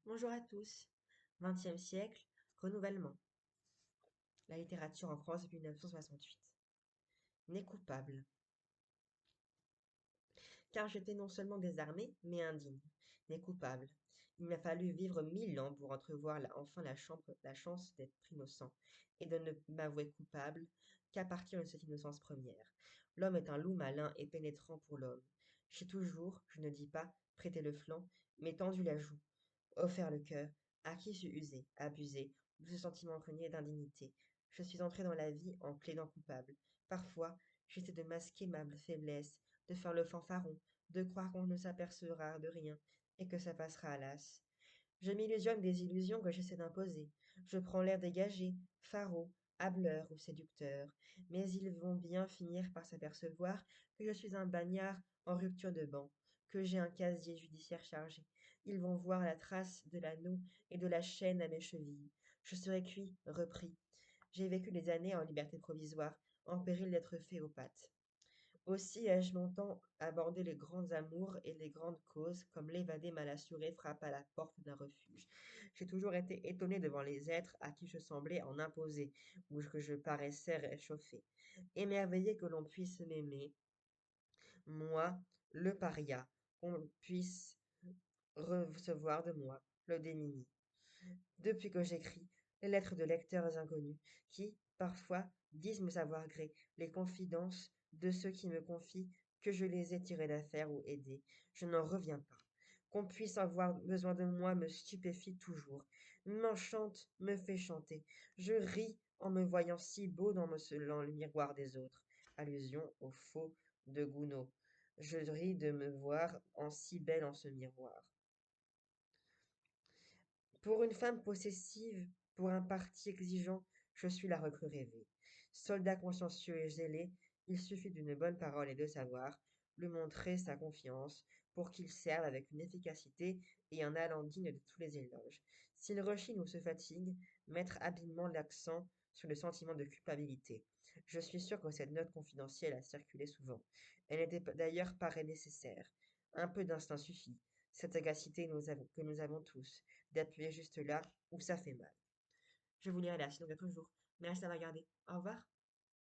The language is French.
Bonjour à tous. 20e siècle, renouvellement. La littérature en France depuis 1968. Né coupable. Car j'étais non seulement désarmé, mais indigne. Né coupable. Il m'a fallu vivre 1000 ans pour entrevoir enfin la chance d'être innocent et de ne m'avouer coupable qu'à partir de cette innocence première. L'homme est un loup malin et pénétrant pour l'homme. J'ai toujours, je ne dis pas, prêté le flanc, mais tendu la joue, offert le cœur, à qui sut user, abuser de ce sentiment imprégné d'indignité. Je suis entré dans la vie en plaidant coupable. Parfois, j'essaie de masquer ma faiblesse, de faire le fanfaron, de croire qu'on ne s'apercevra de rien et que ça passera à l'as. Je m'illusionne des illusions que j'essaie d'imposer. Je prends l'air dégagé, faraud, hâbleur ou séducteur, mais ils vont bien finir par s'apercevoir que je suis un bagnard en rupture de ban, que j'ai un casier judiciaire chargé. Ils vont voir la trace de l'anneau et de la chaîne à mes chevilles. Je serai cuit, repris. J'ai vécu des années en liberté provisoire, en péril d'être fait aux pattes. Aussi ai-je longtemps abordé les grandes amours et les grandes causes, comme l'évadé mal assuré frappe à la porte d'un refuge. J'ai toujours été étonné devant les êtres à qui je semblais en imposer, ou que je paraissais réchauffer. Émerveillé que l'on puisse m'aimer, moi, le paria, qu'on puisse recevoir de moi, le démuni. Depuis que j'écris, les lettres de lecteurs inconnus, qui, parfois, disent me savoir gré, les confidences de ceux qui me confient que je les ai tirés d'affaires ou aidés, je n'en reviens pas. Qu'on puisse avoir besoin de moi me stupéfie toujours, m'enchante, me fait chanter. Je ris en me voyant si beau dans le miroir des autres. Allusion au faux de Gounod. Je ris de me voir en si belle en ce miroir. Pour une femme possessive, pour un parti exigeant, je suis la recrue rêvée. Soldat consciencieux et zélé, il suffit d'une bonne parole et de savoir lui montrer sa confiance pour qu'il serve avec une efficacité et un allant digne de tous les éloges. S'il rechigne ou se fatigue, mettre habilement l'accent sur le sentiment de culpabilité. Je suis sûr que cette note confidentielle a circulé souvent. Elle n'était d'ailleurs pas nécessaire. Un peu d'instinct suffit. Cette sagacité que nous avons tous d'appuyer juste là où ça fait mal. Je vous lirai là, sinon quelques jours. Merci d'avoir regardé. Au revoir.